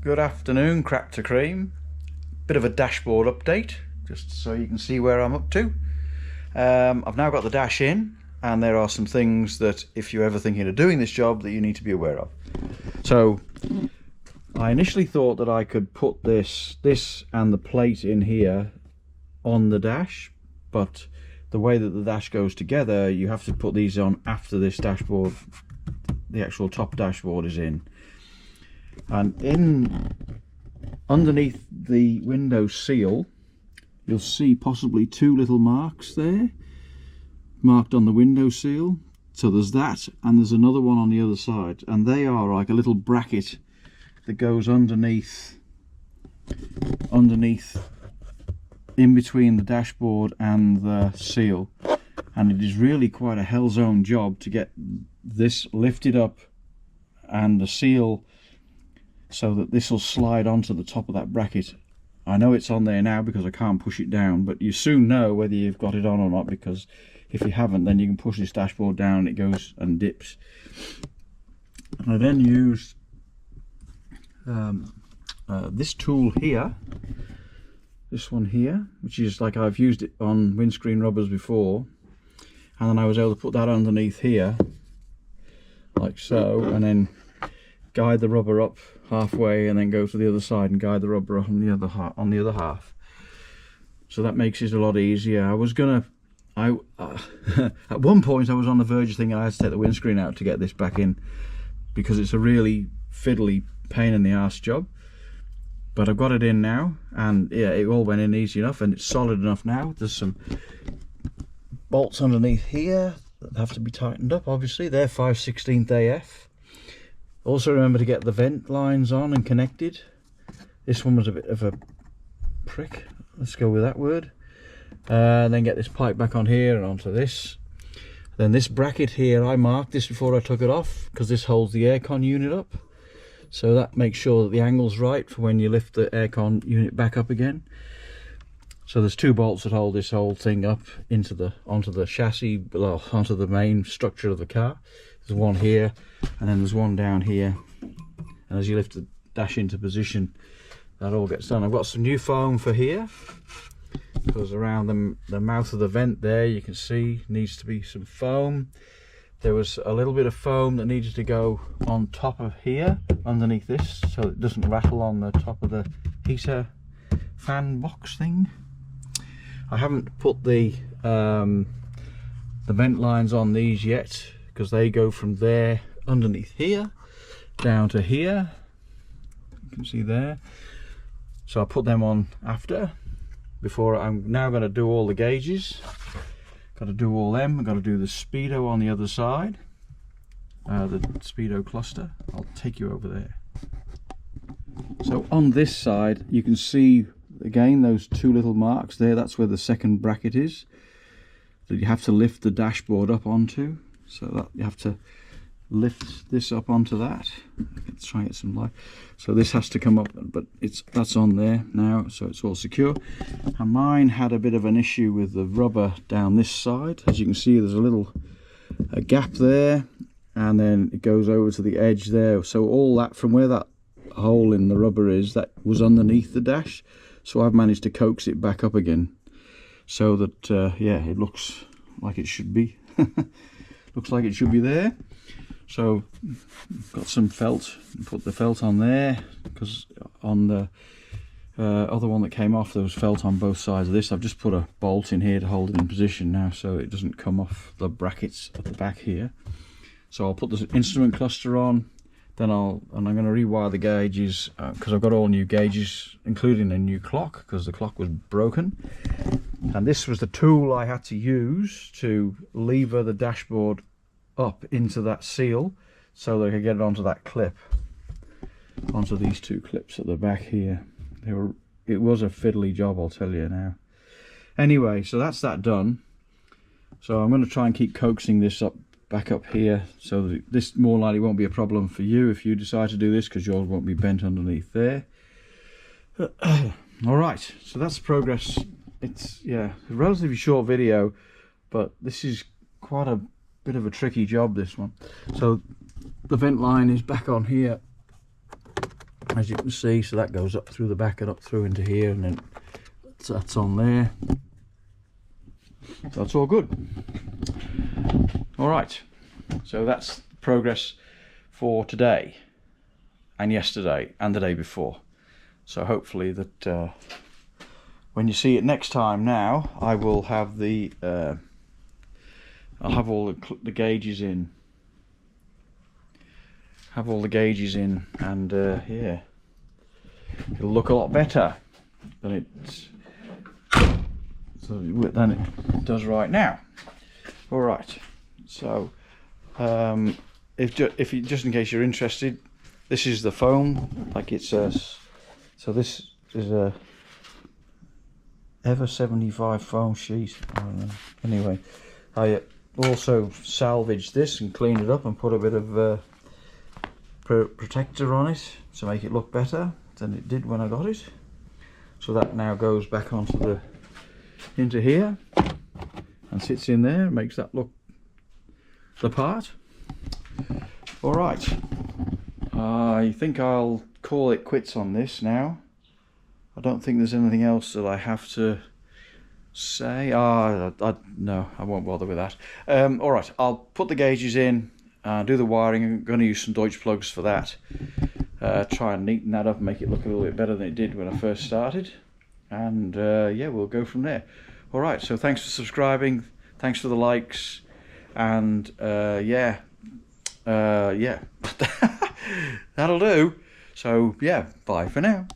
Good afternoon, Crack to Cream. Bit of a dashboard update, just so you can see where I'm up to. I've now got the dash in, and there are some things that, if you're ever thinking of doing this job, that you need to be aware of. So, I initially thought that I could put this and the plate in here on the dash, but the way that the dash goes together, you have to put these on after this dashboard, the actual top dashboard is in. And underneath the window seal, you'll see possibly two little marks there, marked on the window seal. So there's that, and there's another one on the other side, and they are like a little bracket that goes underneath in between the dashboard and the seal. And it is really quite a hell's own job to get this lifted up and the seal so that this will slide onto the top of that bracket. I know it's on there now because I can't push it down, but you soon know whether you've got it on or not, because if you haven't, then you can push this dashboard down and it goes and dips. And I then used this tool here, this one here, which is like I've used it on windscreen rubbers before, and then I was able to put that underneath here like so, and then guide the rubber up halfway and then go to the other side and guide the rubber up on the other half. So that makes it a lot easier. At one point I was on the verge of thinking I had to take the windscreen out to get this back in, because it's a really fiddly pain in the arse job. But I've got it in now, and yeah, it all went in easy enough, and it's solid enough now. There's some bolts underneath here that have to be tightened up, obviously. They're 5/16 AF. Also remember to get the vent lines on and connected. This one was a bit of a prick, let's go with that word. Then get this pipe back on here and onto this. Then this bracket here, I marked this before I took it off, because this holds the aircon unit up. So that makes sure that the angle's right for when you lift the aircon unit back up again. So there's two bolts that hold this whole thing up onto the chassis, well, onto the main structure of the car. There's one here, and then there's one down here. And as you lift the dash into position, that all gets done. I've got some new foam for here, because around the mouth of the vent there, you can see needs to be some foam. There was a little bit of foam that needed to go on top of here, underneath this, so it doesn't rattle on the top of the heater fan box thing. I haven't put the vent lines on these yet, because they go from there underneath here down to here. You can see there. So I put them on after. Before I'm now going to do all the gauges. Got to do all them. I've got to do the speedo on the other side, the speedo cluster. I'll take you over there. So on this side, you can see again those two little marks there. That's where the second bracket is that you have to lift the dashboard up onto. So that you have to lift this up onto that. Let's try and get some light. So this has to come up, but that's on there now, so it's all secure. And mine had a bit of an issue with the rubber down this side. As you can see, there's a gap there, and then it goes over to the edge there. So all that, from where that hole in the rubber is, that was underneath the dash. So I've managed to coax it back up again, so that yeah, it looks like it should be. Looks like it should be there. So got some felt, put the felt on there, because on the other one that came off, there was felt on both sides of this. I've just put a bolt in here to hold it in position now, so it doesn't come off the brackets at the back here. So I'll put the instrument cluster on, then I'm going to rewire the gauges, because I've got all new gauges, including a new clock, because the clock was broken. And this was the tool I had to use to lever the dashboard up into that seal, so that I could get it onto that clip, onto these two clips at the back here. It was a fiddly job, I'll tell you now. Anyway, so that's that done. So I'm going to try and keep coaxing this back up here, so that this more likely won't be a problem for you if you decide to do this, because yours won't be bent underneath there. All right, so that's progress. It's, yeah, a relatively short video, but this is quite a bit of a tricky job, this one. So the vent line is back on here, as you can see. So that goes up through the back and up through into here, and then that's on there. So that's all good. All right, so that's progress for today and yesterday and the day before. So hopefully that when you see it next time, now I will have the I'll have all the gauges in, and yeah, it'll look a lot better than it does right now. All right, so if you, just in case you're interested, this is the foam. Like it says, so this is a Ever 75 foam sheet. I don't know. Anyway, I also salvaged this and cleaned it up and put a bit of protector on it to make it look better than it did when I got it. So that now goes back onto into here and sits in there, makes that look the part. All right, I think I'll call it quits on this now. I don't think there's anything else that I have to say. No, I won't bother with that. All right, I'll put the gauges in, do the wiring. I'm going to use some Deutsch plugs for that. Try and neaten that up and make it look a little bit better than it did when I first started. And yeah, we'll go from there. All right, so thanks for subscribing. Thanks for the likes. And yeah, that'll do. So yeah, bye for now.